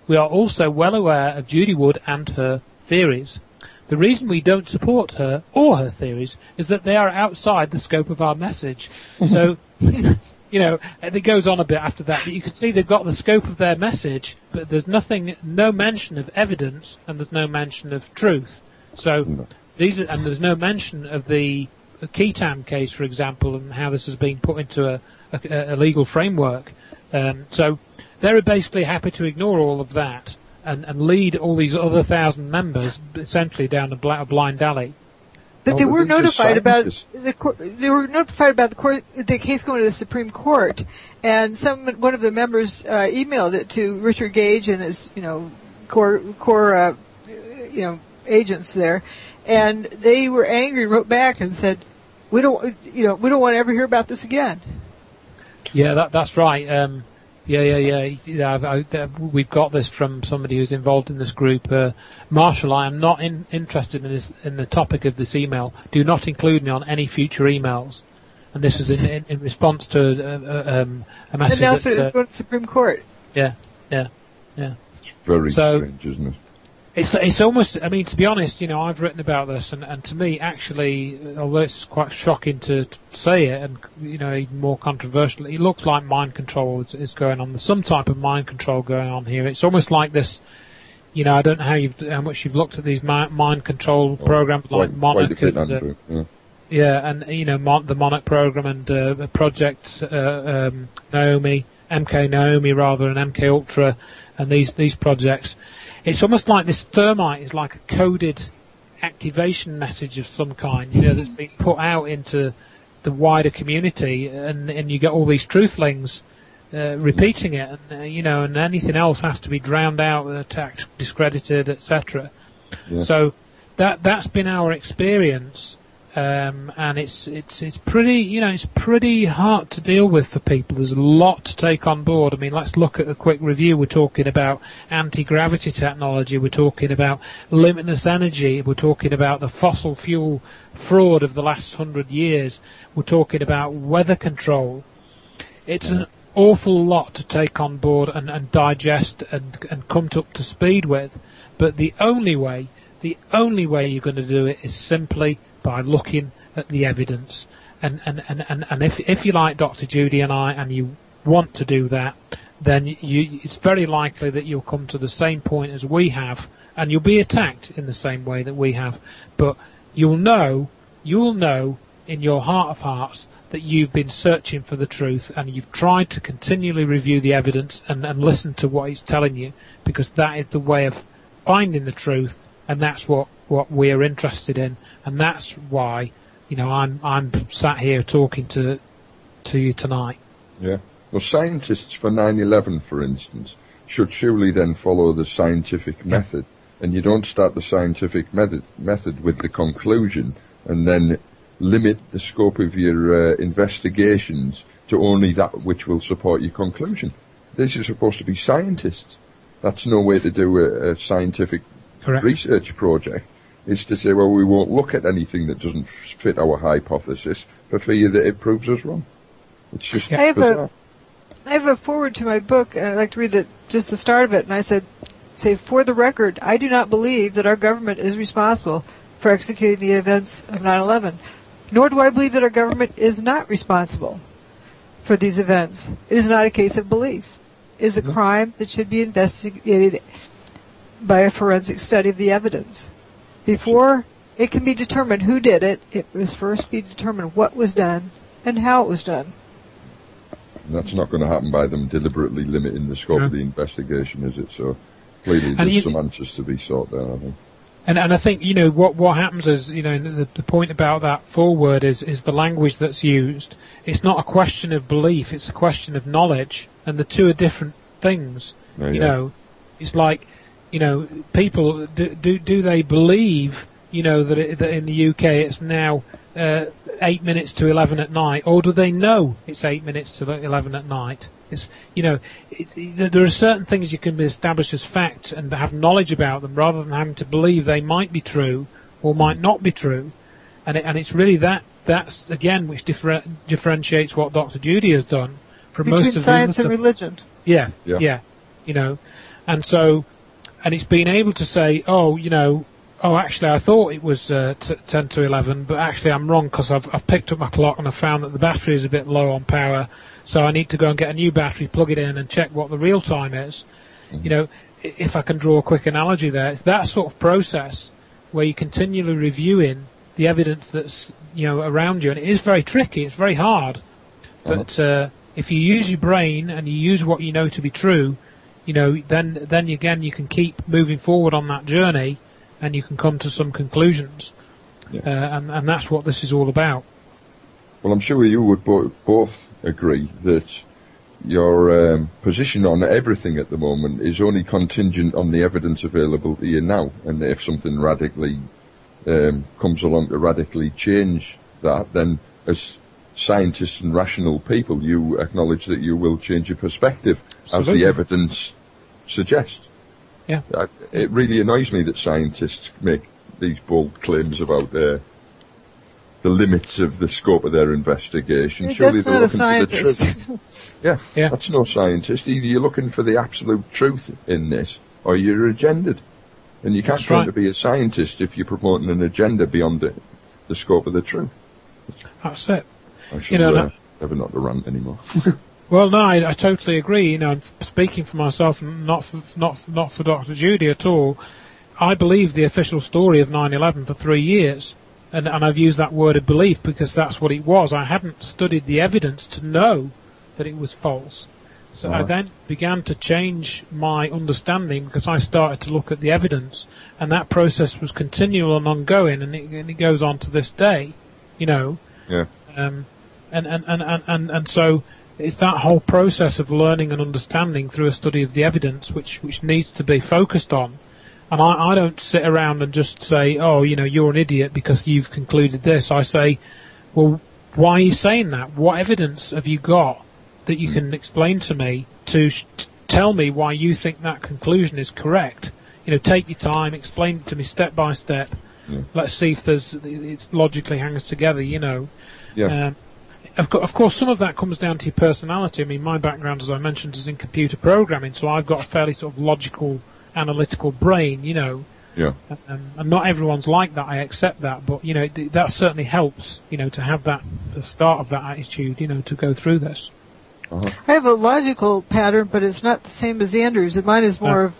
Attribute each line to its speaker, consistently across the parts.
Speaker 1: we are also well aware of Judy Wood and her theories. The reason we don't support her or her theories is that they are outside the scope of our message. So, you know, and it goes on a bit after that, but you can see they've got the scope of their message, but there's no mention of evidence, and there's no mention of truth. So, and there's no mention of the Keatam case, for example, and how this has been put into a legal framework. So, they're basically happy to ignore all of that and lead all these other 1,000 members essentially down a blind alley.
Speaker 2: But they were notified about the case going to the Supreme Court, and one of the members emailed it to Richard Gage and his core agents there, and they were angry and wrote back and said, we don't want to ever hear about this again.
Speaker 1: Yeah, that's right. We've got this from somebody who's involved in this group. Marshall, I am not interested in the topic of this email. Do not include me on any future emails. And this is in response to a message.
Speaker 2: Announcement is going to the Supreme Court.
Speaker 1: Yeah.
Speaker 3: It's very strange, isn't it?
Speaker 1: It's almost, I mean, to be honest, I've written about this, and to me, actually, although it's quite shocking to say it, and, even more controversial, it looks like mind control is going on. There's some type of mind control going on here. It's almost like this, I don't know how much you've looked at these mind control programs like Monarch. The Monarch program and Project Naomi, MK Naomi rather, and MK Ultra, and these projects. It's almost like this thermite is like a coded activation message of some kind, that's being put out into the wider community, and you get all these truthlings repeating it, and anything else has to be drowned out, attacked, discredited, etc. Yeah. So that's been our experience, and it's pretty it's pretty hard to deal with for people. There's a lot to take on board. I mean, let's look at a quick review. We're talking about anti-gravity technology. We're talking about limitless energy. We're talking about the fossil fuel fraud of the last 100 years. We're talking about weather control. It's an awful lot to take on board and digest and come up to speed with. But the only way you're going to do it is simply by looking at the evidence, and if you like Dr. Judy and I, and you want to do that, then it's very likely that you'll come to the same point as we have, and you'll be attacked in the same way that we have. But you'll know in your heart of hearts that you've been searching for the truth, and you've tried to continually review the evidence and listen to what he's telling you, because that is the way of finding the truth. And that's what we're interested in, and that's why, I'm sat here talking to you tonight.
Speaker 3: Yeah. Well, scientists for 9/11, for instance, should surely then follow the scientific method, and you don't start the scientific method with the conclusion and then limit the scope of your investigations to only that which will support your conclusion. These are supposed to be scientists. That's no way to do a scientific research project, is to say, well, we won't look at anything that doesn't fit our hypothesis for fear that it proves us wrong. It's just bizarre.
Speaker 2: I have a foreword to my book, and I'd like to read just the start of it, and I say, for the record, I do not believe that our government is responsible for executing the events of 9/11, nor do I believe that our government is not responsible for these events. It is not a case of belief. It is a crime that should be investigated by a forensic study of the evidence. Before it can be determined who did it, it must first be determined what was done and how it was done.
Speaker 3: And that's not going to happen by them deliberately limiting the scope of the investigation, is it? So clearly there's some answers to be sought there, I think.
Speaker 1: And I think, what happens is, the point about that foreword is the language that's used. It's not a question of belief, it's a question of knowledge, and the two are different things. It's like, people, do they believe, that in the UK it's now 8 minutes to 11 at night, or do they know it's 8 minutes to 11 at night? It's, there are certain things you can establish as fact and have knowledge about them, rather than having to believe they might be true or might not be true. And it's really that's again which differentiates what Dr. Judy has done from
Speaker 2: between
Speaker 1: most of
Speaker 2: science
Speaker 1: the
Speaker 2: and religion.
Speaker 1: Yeah. And it's been able to say, actually I thought it was 10 to 11, but actually I'm wrong because I've picked up my clock and I found that the battery is a bit low on power, so I need to go and get a new battery, plug it in and check what the real time is. If I can draw a quick analogy there, it's that sort of process where you're continually reviewing the evidence that's around you, and it is very tricky, it's very hard, but if you use your brain and you use what you know to be true, then again you can keep moving forward on that journey and you can come to some conclusions. And that's what this is all about.
Speaker 3: Well, I'm sure you would both agree that your position on everything at the moment is only contingent on the evidence available to you now, and if something radically comes along to radically change that, then as scientists and rational people, you acknowledge that you will change your perspective. Absolutely. As the evidence suggests.
Speaker 1: Yeah.
Speaker 3: It really annoys me that scientists make these bold claims about the limits of the scope of their investigation. Surely they're looking for the truth. Yeah, that's no scientist. Either you're looking for the absolute truth in this, or you're agendaed. And you can't claim to be a scientist if you're promoting an agenda beyond the scope of the truth.
Speaker 1: That's it.
Speaker 3: I should never not to rant anymore.
Speaker 1: Well, no, I totally agree. I'm speaking for myself, and not for Dr. Judy at all. I believe the official story of 9/11 for 3 years, and I've used that word of belief because that's what it was. I hadn't studied the evidence to know that it was false. So I then began to change my understanding because I started to look at the evidence, and that process was continual and ongoing, and it goes on to this day, Yeah. And so it's that whole process of learning and understanding through a study of the evidence which needs to be focused on. And I don't sit around and just say, you're an idiot because you've concluded this. I say, well, why are you saying that? What evidence have you got that you can explain to me to tell me why you think that conclusion is correct? Take your time, explain it to me step by step. Yeah. Let's see if it logically hangs together, Yeah. Of course, some of that comes down to your personality. I mean, my background, as I mentioned, is in computer programming, so I've got a fairly sort of logical, analytical brain,
Speaker 3: Yeah.
Speaker 1: And not everyone's like that, I accept that, but, that certainly helps, to have the start of that attitude, to go through this.
Speaker 2: I have a logical pattern, but it's not the same as Andrew's. And mine is more of,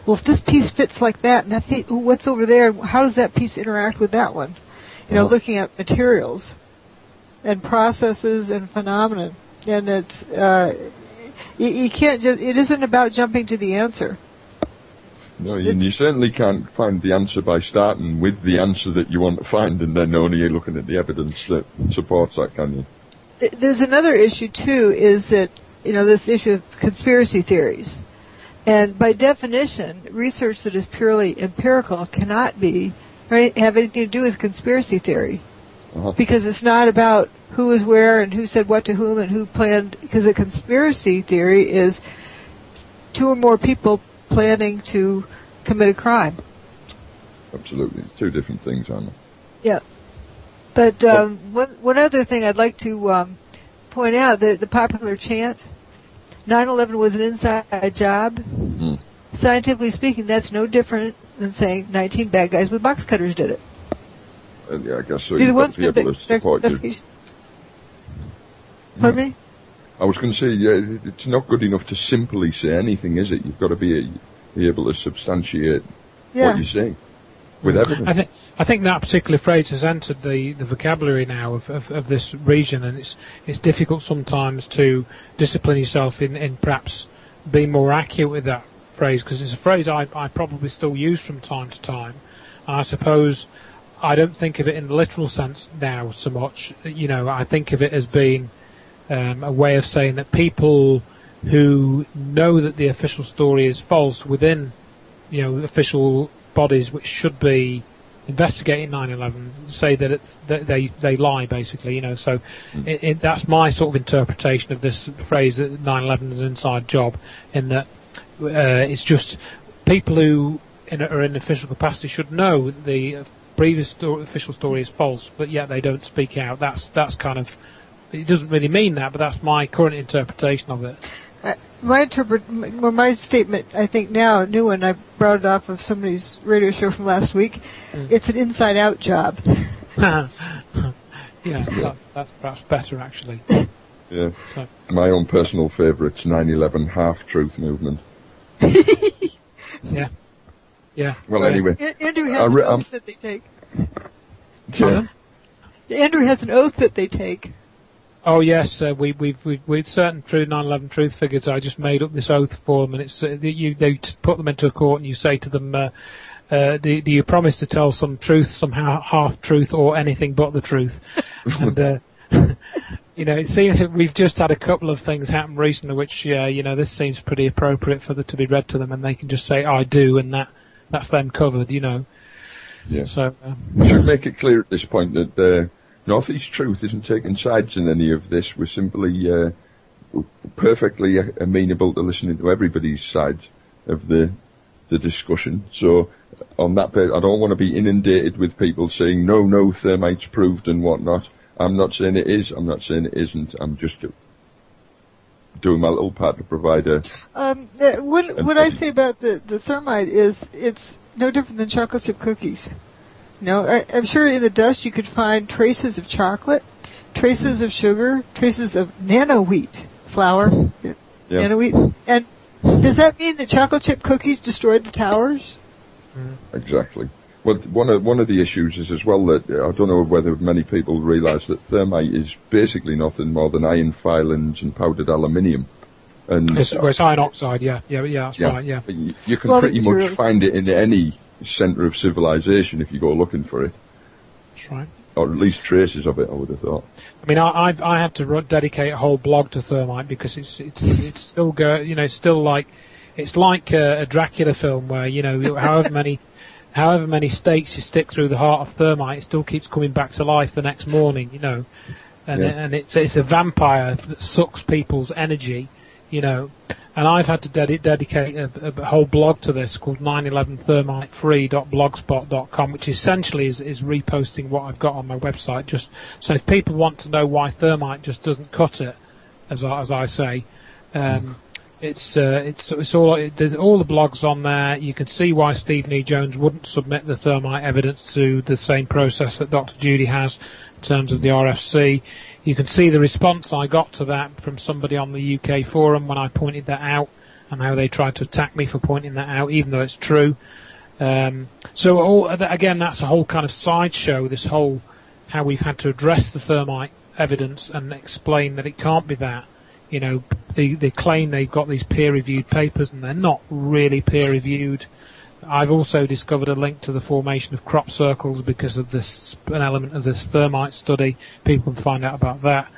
Speaker 2: well, if this piece fits like that, and I think, what's over there, how does that piece interact with that one? Looking at materials and processes and phenomena. And it's, you can't just, it isn't about jumping to the answer.
Speaker 3: No, you certainly can't find the answer by starting with the answer that you want to find and then only looking at the evidence that supports that, can you?
Speaker 2: There's another issue, too, is that, this issue of conspiracy theories. And by definition, research that is purely empirical cannot have anything to do with conspiracy theory. Because it's not about who was where and who said what to whom and who planned. Because a conspiracy theory is two or more people planning to commit a crime.
Speaker 3: Absolutely. It's two different things, aren't they?
Speaker 2: Yeah. But one other thing I'd like to point out, the popular chant, 9/11 was an inside job. Mm. Scientifically speaking, that's no different than saying 19 bad guys with box cutters did it.
Speaker 3: Yeah, I guess so. You've got to be able to support you.
Speaker 2: Pardon me?
Speaker 3: I was going to say, it's not good enough to simply say anything, is it? You've got to be able to substantiate what you're saying with evidence.
Speaker 1: I think that particular phrase has entered the vocabulary now of this region, and it's difficult sometimes to discipline yourself in perhaps being more accurate with that phrase, because it's a phrase I probably still use from time to time, and I suppose I don't think of it in the literal sense now so much. I think of it as being a way of saying that people who know that the official story is false within, official bodies which should be investigating 9/11 say that they lie, basically. So that's my sort of interpretation of this phrase that 9/11 is an inside job, in that it's just people who are in official capacity should know that the previous official story is false, but yet they don't speak out. That's kind of, it doesn't really mean that, but that's my current interpretation of it.
Speaker 2: my statement, I think now, a new one, I brought it off of somebody's radio show from last week. It's an inside-out job.
Speaker 1: Yeah, that's perhaps better, actually.
Speaker 3: Yeah. So. My own personal favourite's 9/11 half-truth movement.
Speaker 1: Yeah. Yeah.
Speaker 3: Well, anyway.
Speaker 2: Andrew has an oath that they take.
Speaker 3: Yeah.
Speaker 2: Andrew has an oath that they take.
Speaker 1: Oh yes, we've certain true 9/11 truth figures. I just made up this oath for them, and it's they put them into a court, and you say to them, do you promise to tell some truth, some half truth, or anything but the truth? And it seems that we've just had a couple of things happen recently, which this seems pretty appropriate for to be read to them, and they can just say I do, and that's them covered, Yeah. So
Speaker 3: we should make it clear at this point that. Northeast Truth isn't taking sides in any of this. We're simply perfectly amenable to listening to everybody's sides of the discussion. So on that bit, I don't want to be inundated with people saying, no, thermite's proved and whatnot. I'm not saying it is. I'm not saying it isn't. I'm just doing my little part to provide a...
Speaker 2: What I say about the thermite is it's no different than chocolate chip cookies. I'm sure in the dust you could find traces of chocolate, traces of sugar, traces of nano wheat flour, nano wheat. And does that mean that chocolate chip cookies destroyed the towers?
Speaker 3: Exactly. Well, one of the issues is as well that I don't know whether many people realise that thermite is basically nothing more than iron filings and powdered aluminium. And
Speaker 1: it's iron oxide, that's right, yeah.
Speaker 3: You can pretty much find it in any centre of civilization if you go looking for it.
Speaker 1: That's right.
Speaker 3: Or at least traces of it, I would have thought.
Speaker 1: I mean, I had to dedicate a whole blog to thermite because it's still it's still like it's like a Dracula film where however many stakes you stick through the heart of thermite, it still keeps coming back to life the next morning, and it's a vampire that sucks people's energy, And I've had to dedicate a whole blog to this called 911thermitefree.blogspot.com, which essentially is reposting what I've got on my website. Just so if people want to know why thermite just doesn't cut it, as I say, it's all there's all the blogs on there. You can see why Stephen E. Jones wouldn't submit the thermite evidence to the same process that Dr. Judy has in terms of the RFC. You can see the response I got to that from somebody on the UK forum when I pointed that out, and how they tried to attack me for pointing that out, even though it's true. Again, that's a whole kind of sideshow, this whole how we've had to address the thermite evidence and explain that it can't be that. They claim they've got these peer-reviewed papers, and they're not really peer-reviewed. I've also discovered a link to the formation of crop circles because of an element of this thermite study. People can find out about that.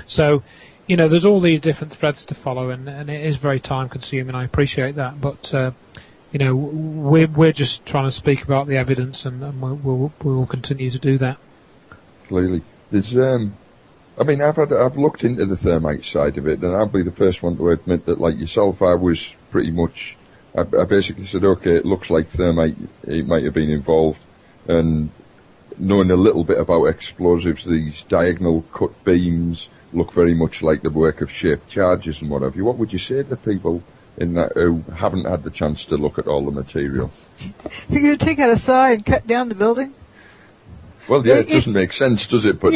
Speaker 1: So, there's all these different threads to follow, and it is very time-consuming. I appreciate that, but we're just trying to speak about the evidence, and we'll continue to do that.
Speaker 3: Clearly, there's I've looked into the thermite side of it, and I'll be the first one to admit that, like yourself, I was pretty much. I basically said, okay, it looks like thermite, it might have been involved, and knowing a little bit about explosives, these diagonal cut beams look very much like the work of shaped charges and what have you. What would you say to people in that who haven't had the chance to look at all the material?
Speaker 2: You're going to take out a saw and cut down the building?
Speaker 3: Well, yeah, it doesn't make sense, does it? But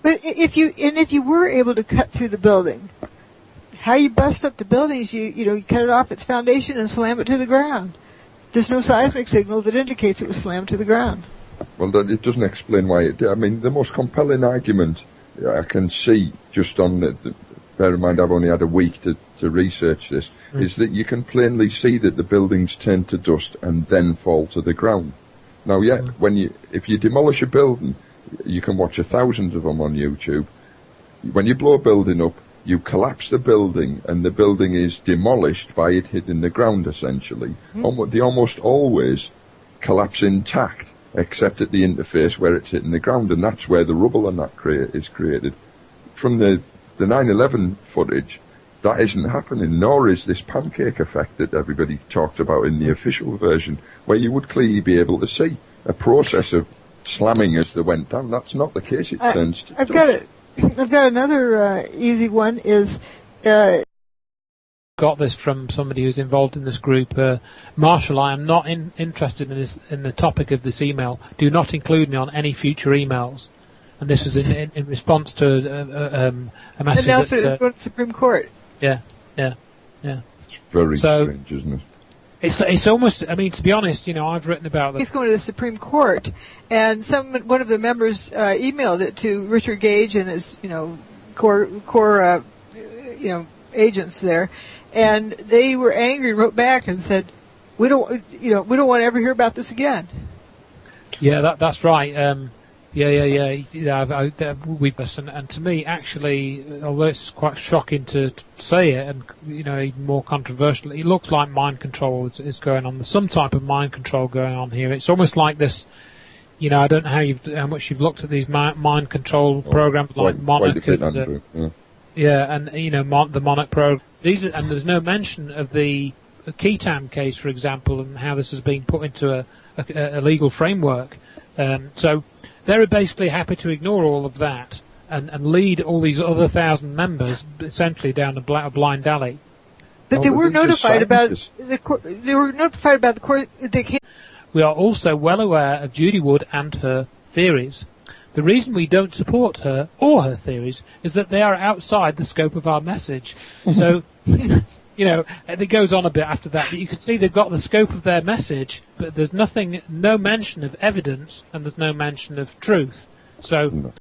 Speaker 2: but if you were able to cut through the building, how you bust up the building is you cut it off its foundation and slam it to the ground. There's no seismic signal that indicates it was slammed to the ground.
Speaker 3: Well, it doesn't explain why it did. I mean, the most compelling argument I can see, just on bear in mind I've only had a week to research this, is that you can plainly see that the buildings turn to dust and then fall to the ground. Now, if you demolish a building, you can watch 1,000 of them on YouTube. When you blow a building up, you collapse the building, and the building is demolished by it hitting the ground, essentially. They almost always collapse intact, except at the interface where it's hitting the ground, and that's where the rubble and that is created. From the 9/11 footage, that isn't happening, nor is this pancake effect that everybody talked about in the official version, where you would clearly be able to see a process of slamming as they went down. That's not the case. It turns to dust.
Speaker 2: I've got another easy one. Is
Speaker 1: got this from somebody who's involved in this group. Marshall, I am not interested in the topic of this email. Do not include me on any future emails. And this was in response to a message.
Speaker 2: And also it's going to the Supreme Court.
Speaker 1: Yeah.
Speaker 3: It's very strange, isn't it?
Speaker 1: It's almost, I mean, to be honest, I've written about this.
Speaker 2: He's going to the Supreme Court, and one of the members emailed it to Richard Gage and his, core agents there, and they were angry and wrote back and said, we don't want to ever hear about this again.
Speaker 1: Yeah, that's right. And to me, actually, although it's quite shocking to say it, and even more controversial, it looks like mind control is going on. There's some type of mind control going on here. It's almost like this. I don't know how much you've looked at these mind control programs like Monarch.
Speaker 3: Quite a bit, Andrew.
Speaker 1: And the Monarch program. And there's no mention of the Keatam case, for example, and how this has been put into a legal framework. So they're basically happy to ignore all of that and lead all these other 1,000 members essentially down a blind alley.
Speaker 2: But they were notified about the court. They were notified about the court.
Speaker 1: We are also well aware of Judy Wood and her theories. The reason we don't support her or her theories is that they are outside the scope of our message. So, it goes on a bit after that, but you can see they've got the scope of their message, but there's no mention of evidence, and there's no mention of truth. So